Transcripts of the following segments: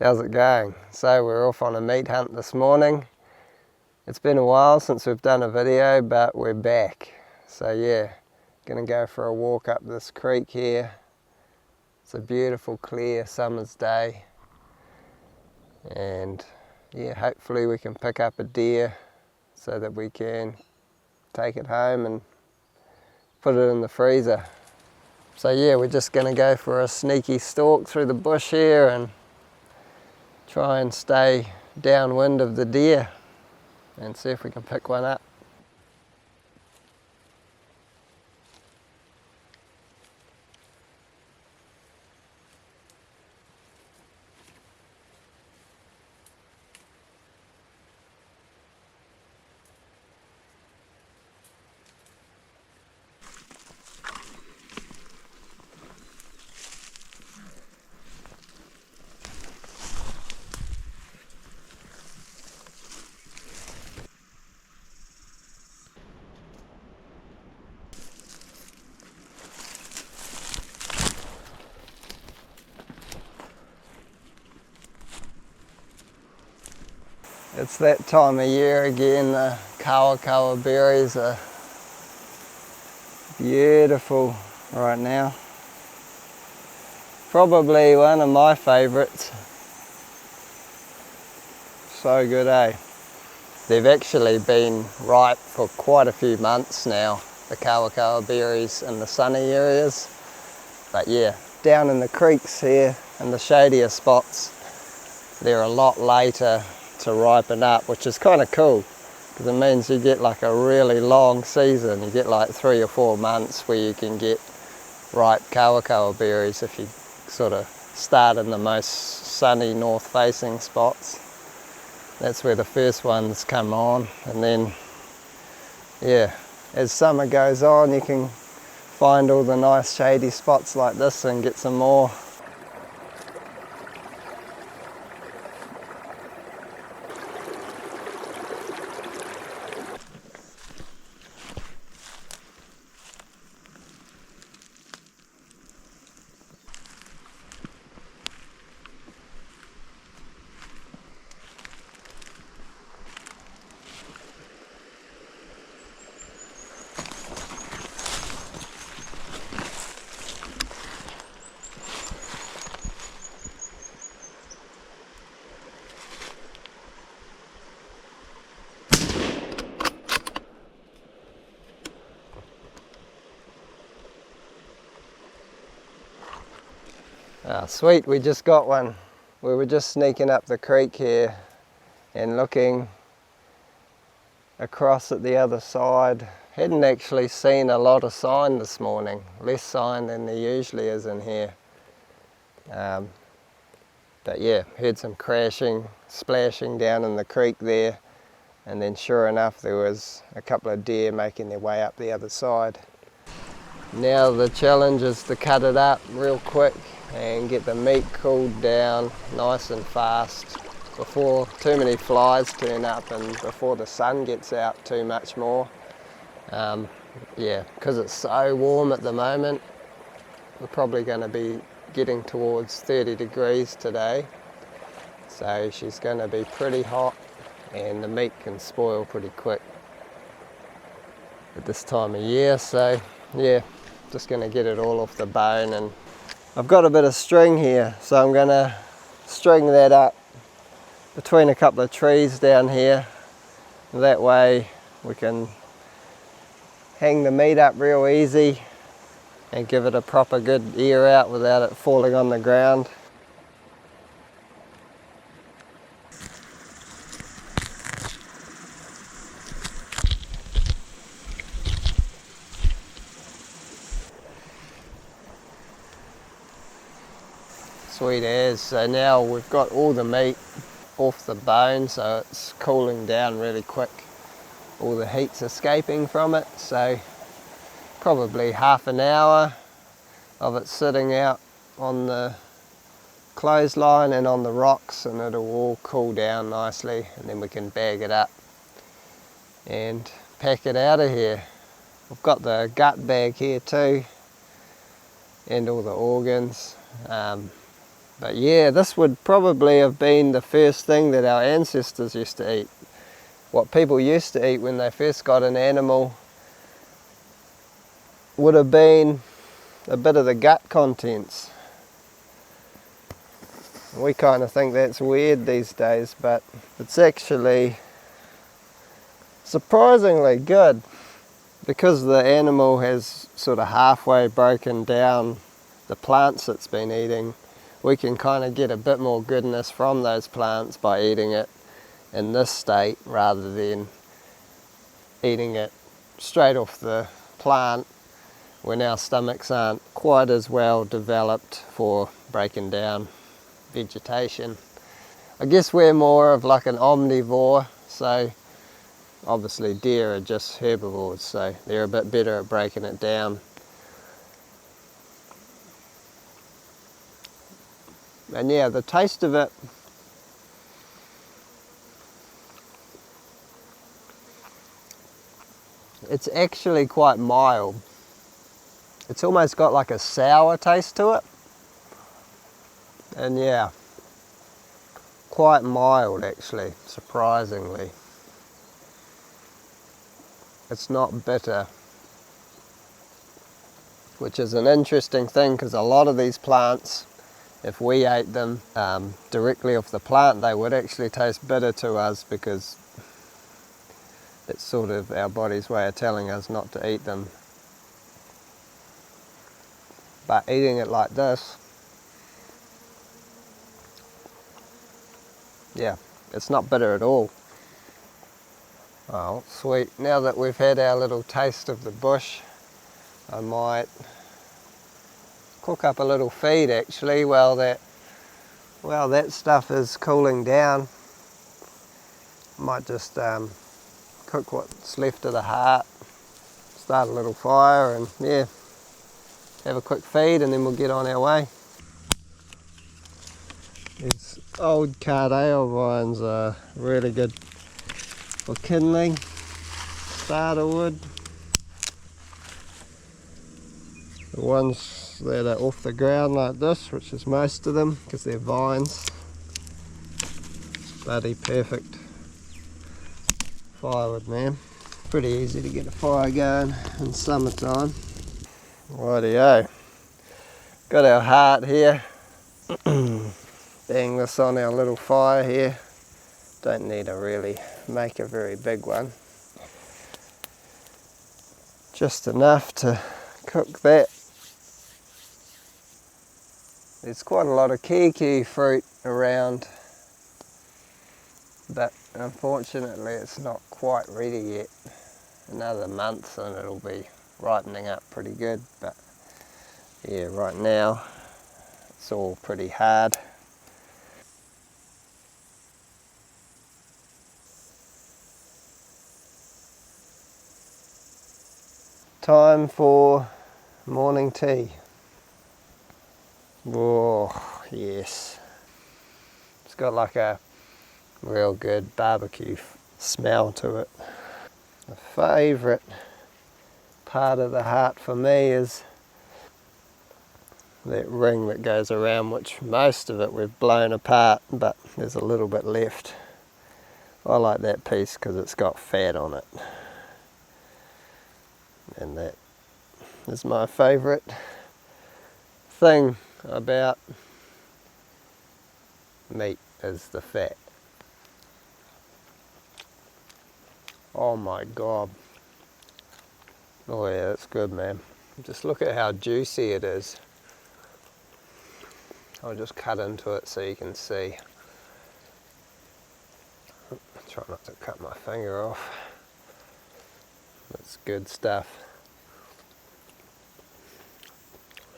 How's it going? So we're off on a meat hunt this morning. It's been a while since we've done a video, but we're back. So yeah, gonna go for a walk up this creek here. It's a beautiful clear summer's day. And yeah, hopefully we can pick up a deer so that we can take it home and put it in the freezer. So yeah, we're just gonna go for a sneaky stalk through the bush here and try and stay downwind of the deer and see if we can pick one up. It's that time of year again. The kawa berries are beautiful right now. Probably one of my favourites. So good, eh? They've actually been ripe for quite a few months now, the kawa berries in the sunny areas. But yeah, down in the creeks here and the shadier spots, they're a lot later to ripen up, which is kind of cool because it means you get like a really long season. You get like 3 or 4 months where you can get ripe kawa berries if you sort of start in the most sunny north facing spots. That's where the first ones come on, and then yeah, as summer goes on you can find all the nice shady spots like this and get some more. Ah, sweet, we just got one. We were just sneaking up the creek here and looking across at the other side. Hadn't actually seen a lot of sign this morning, less sign than there usually is in here. But yeah, heard some crashing, splashing down in the creek there, and then sure enough there was a couple of deer making their way up the other side. Now the challenge is to cut it up real quick and get the meat cooled down nice and fast before too many flies turn up and before the sun gets out too much more. Yeah, because it's so warm at the moment, we're probably going to be getting towards 30 degrees today, so she's going to be pretty hot and the meat can spoil pretty quick at this time of year. So yeah, just going to get it all off the bone. And I've got a bit of string here, so I'm going to string that up between a couple of trees down here. That way we can hang the meat up real easy and give it a proper good air out without it falling on the ground. Sweet as. So now we've got all the meat off the bone, so it's cooling down really quick. All the heat's escaping from it, so probably half an hour of it sitting out on the clothesline and on the rocks, and it'll all cool down nicely, and then we can bag it up and pack it out of here. We've got the gut bag here too, and all the organs. But yeah, this would probably have been the first thing that our ancestors used to eat. What people used to eat when they first got an animal would have been a bit of the gut contents. We kind of think that's weird these days, but it's actually surprisingly good, because the animal has sort of halfway broken down the plants it's been eating. We can kind of get a bit more goodness from those plants by eating it in this state rather than eating it straight off the plant when our stomachs aren't quite as well developed for breaking down vegetation. I guess we're more of like an omnivore, so obviously deer are just herbivores, so they're a bit better at breaking it down. And yeah, the taste of it, it's actually quite mild. It's almost got like a sour taste to it. And yeah, quite mild actually, surprisingly. It's not bitter, which is an interesting thing, because a lot of these plants, if we ate them directly off the plant, they would actually taste bitter to us, because it's sort of our body's way of telling us not to eat them. But eating it like this, yeah, it's not bitter at all. Oh, sweet. Now that we've had our little taste of the bush, I might cook up a little feed actually while that stuff is cooling down. Might just cook what's left of the heart, start a little fire, and yeah, have a quick feed, and then we'll get on our way. These old cardale vines are really good for kindling, starter wood. The ones that are off the ground like this, which is most of them because they're vines, bloody perfect firewood, man. Pretty easy to get a fire going in summertime. Rightio, got our heart here. Bang this on our little fire here. Don't need to really make a very big one. Just enough to cook that. There's quite a lot of kiki fruit around, but unfortunately it's not quite ready yet. Another month and it'll be ripening up pretty good, but yeah, right now it's all pretty hard. Time for morning tea. Oh yes, it's got like a real good barbecue smell to it. The favourite part of the heart for me is that ring that goes around, which most of it we've blown apart, but there's a little bit left. I like that piece because it's got fat on it, and that is my favourite thing about meat, is the fat. Oh my god. Oh yeah, that's good, man. Just look at how juicy it is. I'll just cut into it so you can see. Try not to cut my finger off. That's good stuff.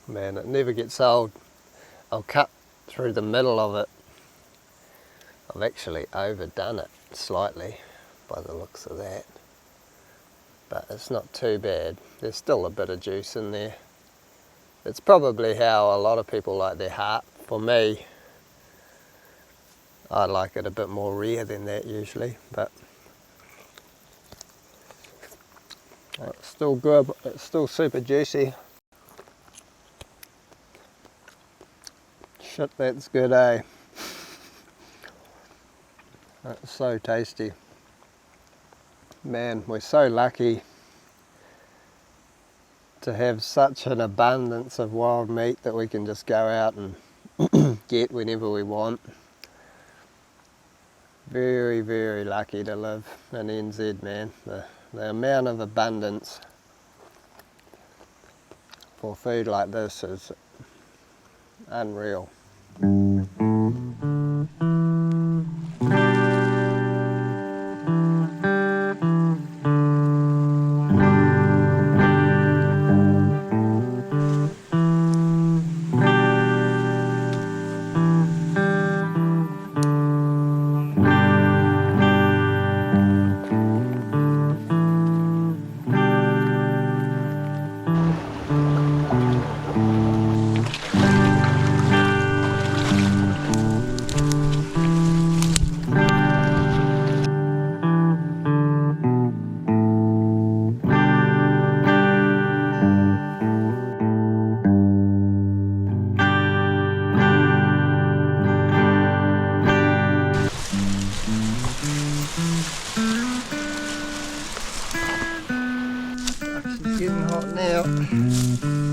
Man, it never gets old. I'll cut through the middle of it. I've actually overdone it slightly by the looks of that, but it's not too bad. There's still a bit of juice in there. It's probably how a lot of people like their heart. For me, I like it a bit more rare than that usually, but it's still good. It's still super juicy. Shit, that's good, eh? That's so tasty. Man, we're so lucky to have such an abundance of wild meat that we can just go out and get whenever we want. Very, very lucky to live in NZ, man. The amount of abundance for food like this is unreal. It's getting hot now.